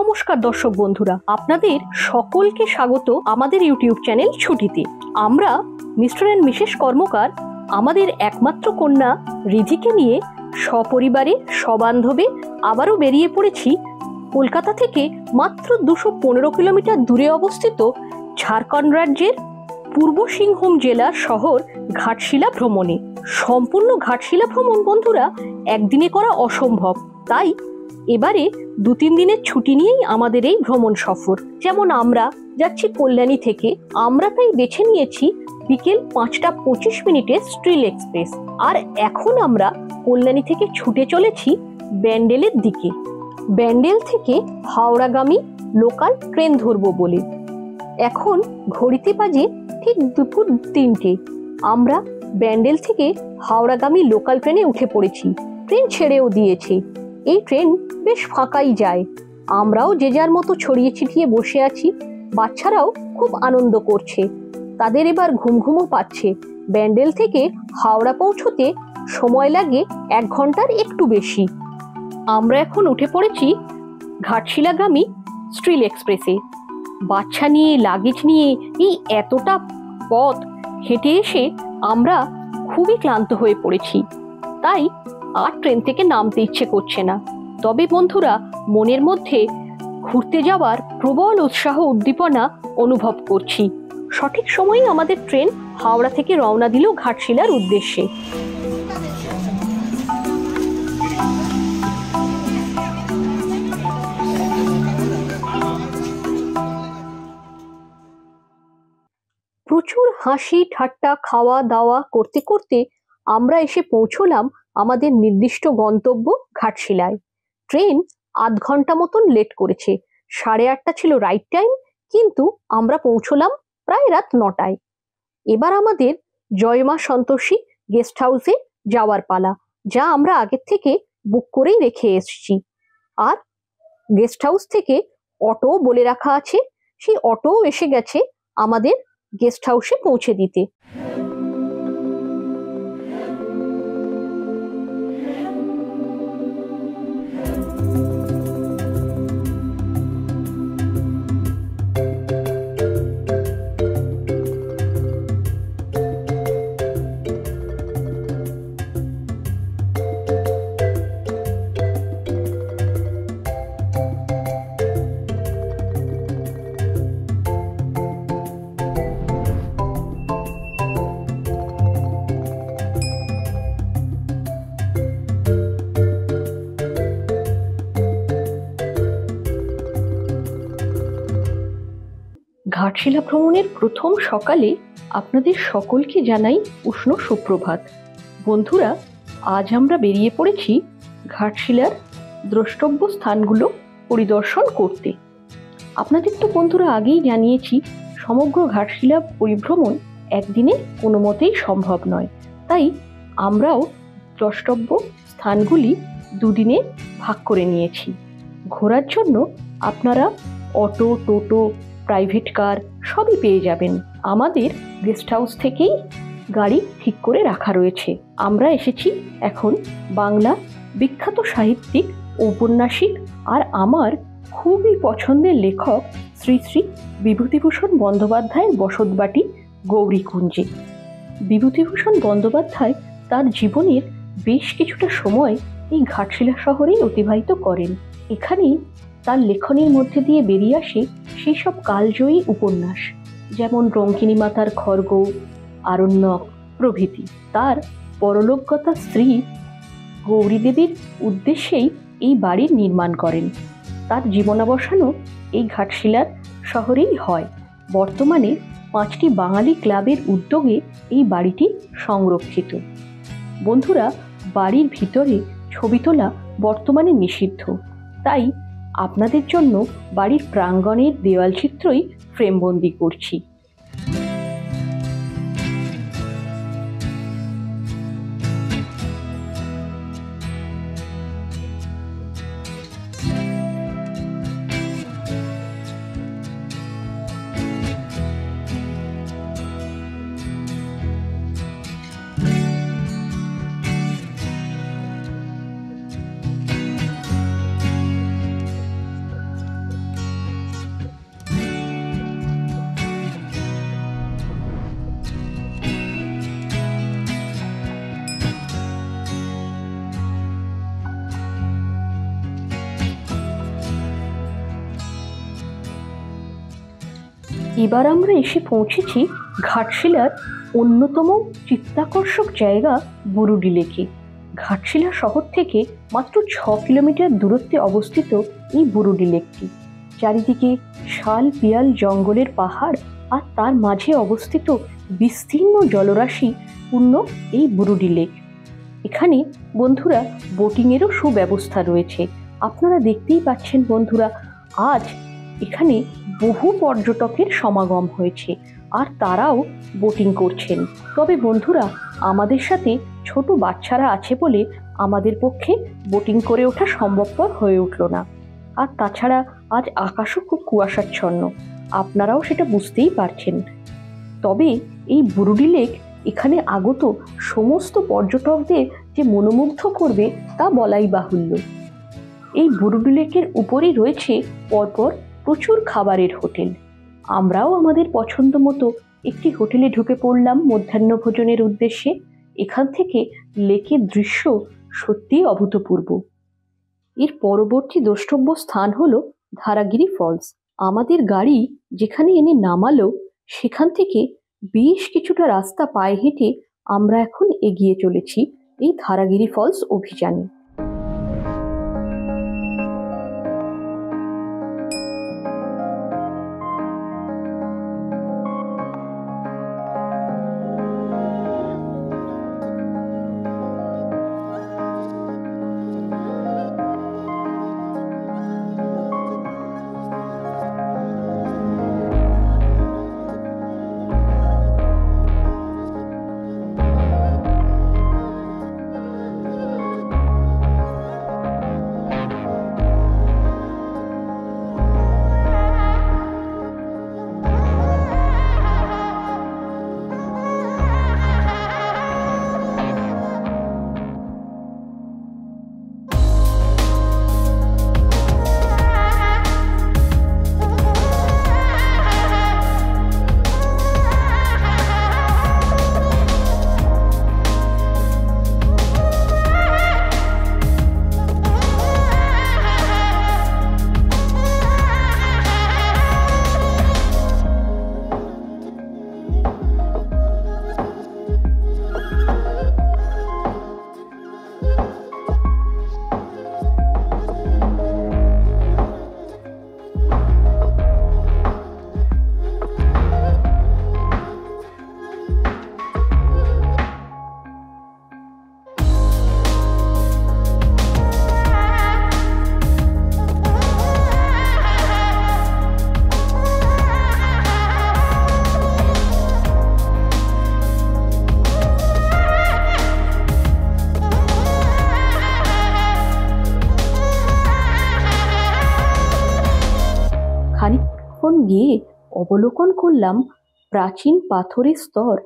নমস্কার দর্শক বন্ধুরা, আপনাদের সকলকে স্বাগত আমাদের ইউটিউব চ্যানেল ছুটিতে। আমরা মিস্টার এন্ড মিসেস কর্মকার আমাদের একমাত্র কন্যা রিধিকে নিয়ে সপরিবারে সবান্ধবে আবারও বেরিয়ে পড়েছি কলকাতা থেকে মাত্র 215 কিলোমিটার দূরে অবস্থিত ঝাড়খণ্ড রাজ্যের পূর্ব সিংভূম জেলার শহর ঘাটশিলা ভ্রমণে। সম্পূর্ণ ঘাটশিলা ভ্রমণ বন্ধুরা একদিনে করা অসম্ভব, তাই এবারে 2-3 দিনের ছুটি নিয়েই আমাদের এই ভ্রমণ সফর। যেমন আমরা যাচ্ছি কল্যাণী থেকে, আমরা তাই বেছে নিয়েছি বিকেল 5:25 স্টিল এক্সপ্রেস। আর এখন আমরা কল্যাণী থেকে ছুটে চলেছি ব্যান্ডেলের দিকে। ব্যান্ডেল থেকে হাওড়াগামী লোকাল ট্রেন ধরবো বলে। এখন ঘড়িতে বাজে ঠিক দুপুর 3টে। আমরা ব্যান্ডেল থেকে হাওড়াগামী লোকাল ট্রেনে উঠে পড়েছি। ট্রেন ছেড়েও দিয়েছে। এই ট্রেন বেশ ফাঁকাই যায়। আমরাও যে যার মতো ছড়িয়ে ছিটিয়ে বসে আছি। বাচ্চারাও খুব আনন্দ করছে, তাদের এবার ঘুমঘুমও পাচ্ছে। ব্যান্ডেল থেকে হাওড়া পৌঁছতে সময় লাগে 1 ঘন্টার একটু বেশি। আমরা এখন উঠে পড়েছি ঘাটশিলাগামী স্টিল এক্সপ্রেসে। বাচ্চা নিয়ে লাগেজ নিয়ে এই এতটা পথ হেঁটে এসে আমরা খুবই ক্লান্ত হয়ে পড়েছি, তাই আর ট্রেন থেকে নামতে ইচ্ছে করছে না। তবে বন্ধুরা, মনের মধ্যে ঘুরতে যাওয়ার প্রবল উৎসাহ উদ্দীপনা অনুভব করছি। সঠিক সময়ে আমাদের ট্রেন হাওড়া থেকে রওনা দিল ঘাটশিলার উদ্দেশ্যে। প্রচুর হাসি ঠাট্টা খাওয়া দাওয়া করতে করতে আমরা এসে পৌঁছলাম আমাদের নির্দিষ্ট গন্তব্য ঘাটশিলায়। ট্রেন আধ ঘন্টা মতন লেট করেছে। 8:30 ছিল রাইট টাইম, কিন্তু আমরা পৌঁছলাম প্রায় রাত 9টায়। এবার আমাদের জয়মা সন্তোষী গেস্ট হাউসে যাওয়ার পালা, যা আমরা আগের থেকে বুক করেই রেখে এসেছি। আর গেস্ট হাউস থেকে অটো বলে রাখা আছে, সেই অটোও এসে গেছে আমাদের গেস্ট হাউসে পৌঁছে দিতে। ঘাটশিলা ভ্রমণের প্রথম সকালে আপনাদের সকলকে জানাই উষ্ণ সুপ্রভাত। বন্ধুরা, আজ আমরা বেরিয়ে পড়েছি ঘাটশিলার দ্রষ্টব্য স্থানগুলো পরিদর্শন করতে। আপনাদের তো বন্ধুরা আগেই জানিয়েছি, সমগ্র ঘাটশিলা পরিভ্রমণ একদিনে কোনো মতেই সম্ভব নয়, তাই আমরাও দ্রষ্টব্য স্থানগুলি 2 দিনে ভাগ করে নিয়েছি। ঘোরার জন্য আপনারা অটো, টোটো, প্রাইভেট কার সবই পেয়ে যাবেন। আমাদের গেস্ট হাউস থেকেই গাড়ি ঠিক করে রাখা রয়েছে। আমরা এসেছি এখন বাংলা বিখ্যাত সাহিত্যিক, ঔপন্যাসিক আর আমার খুবই পছন্দের লেখক শ্রী শ্রী বিভূতিভূষণ বন্দ্যোপাধ্যায়ের বসতবাটি গৌরীকুঞ্জে। বিভূতিভূষণ বন্দ্যোপাধ্যায় তার জীবনের বেশ কিছুটা সময় এই ঘাটশিলা শহরেই অতিবাহিত করেন। এখানেই তার লেখনের মধ্যে দিয়ে বেরিয়ে আসে সেই সব কালজয়ী উপন্যাস, যেমন রঙ্কিনী মাতার খড়গ, আরণ্যক প্রভৃতি। তার পরলোকগতা স্ত্রী গৌরী দেবীর উদ্দেশ্যেই এই বাড়ির নির্মাণ করেন। তার জীবনাবসানও এই ঘাটশিলার শহরেই হয়। বর্তমানে 5টি বাঙালি ক্লাবের উদ্যোগে এই বাড়িটি সংরক্ষিত। বন্ধুরা, বাড়ির ভিতরে ছবি তোলা বর্তমানে নিষিদ্ধ, তাই আপনাদের জন্য বাড়ির প্রাঙ্গণের দেওয়াল চিত্রই ফ্রেমবন্দি করছি। এবার আমরা এসে পৌঁছেছি ঘাটশিলার অন্যতম চিত্তাকর্ষক জায়গা বুরুডি লেকে। ঘাটশিলা শহর থেকে মাত্র 6 কিলোমিটার দূরত্বে অবস্থিত এই বুরুডি লেকটি। চারিদিকে শাল পিয়াল জঙ্গলের পাহাড় আর তার মাঝে অবস্থিত বিস্তীর্ণ জলরাশি পূর্ণ এই বুরুডি লেক। এখানে বন্ধুরা বোটিংয়েরও সুব্যবস্থা রয়েছে। আপনারা দেখতেই পাচ্ছেন বন্ধুরা, আজ এখানে বহু পর্যটকের সমাগম হয়েছে আর তারাও বোটিং করছেন। তবে বন্ধুরা, আমাদের সাথে ছোট বাচ্চারা আছে বলে আমাদের পক্ষে বোটিং করে ওঠা সম্ভবপর হয়ে উঠল না। আর তাছাড়া আজ আকাশও খুব কুয়াশাচ্ছন্ন, আপনারাও সেটা বুঝতেই পারছেন। তবে এই বুরুডি লেক এখানে আগত সমস্ত পর্যটকদের যে মনোমুগ্ধ করবে তা বলাই বাহুল্য। এই বুরুডি লেকের উপরেই রয়েছে পরপর প্রচুর খাবারের হোটেল। আমরাও আমাদের পছন্দ মতো একটি হোটেলে ঢুকে পড়লাম মধ্যাহ্ন ভোজনের উদ্দেশ্যে। এখান থেকে লেকের দৃশ্য সত্যিই অভূতপূর্ব। এর পরবর্তী দ্রষ্টব্য স্থান হলো ধারাগিরি ফলস। আমাদের গাড়ি যেখানে এনে নামালো সেখান থেকে বেশ কিছুটা রাস্তা পায়ে হেঁটে আমরা এখন এগিয়ে চলেছি এই ধারাগিরি ফলস অভিযানে। খানিকক্ষণ গিয়ে অবলোকন করলাম প্রাচীন পাথরের স্তর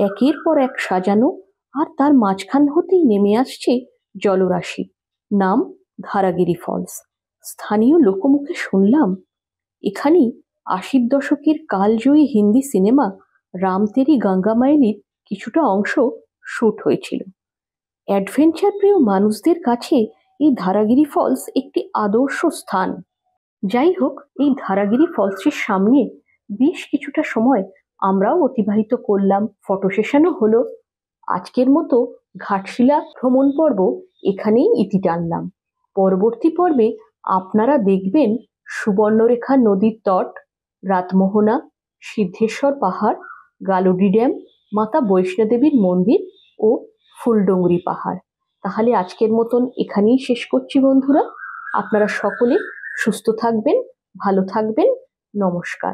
একের পর এক সাজানো, আর তার মাঝখান হতেই নেমে আসছে জলরাশি। নাম ধারাগিরি ফলস। স্থানীয় লোকমুখে শুনলাম এখানেই 80 দশকের কালজয়ী হিন্দি সিনেমা রাম তেরি গঙ্গা মাইলির কিছুটা অংশ শুট হয়েছিল। অ্যাডভেঞ্চার প্রিয় মানুষদের কাছে এই ধারাগিরি ফলস একটি আদর্শ স্থান। যাই হোক, এই ধারাগিরি ফলসের সামনে বেশ কিছুটা সময় আমরাও অতিবাহিত করলাম, ফটো সেশনও হলো। আজকের মতো ঘাটশিলা ভ্রমণ পর্ব এখানেই ইতি টানলাম। পরবর্তী পর্বে আপনারা দেখবেন সুবর্ণরেখা নদীর তট, রাতমোহনা, সিদ্ধেশ্বর পাহাড়, গালুডি ড্যাম, মাতা বৈষ্ণোদেবীর মন্দির ও ফুলডুঙরি পাহাড়। তাহলে আজকের মতন এখানেই শেষ করছি বন্ধুরা। আপনারা সকলে সুস্থ থাকবেন, ভালো থাকবেন। নমস্কার।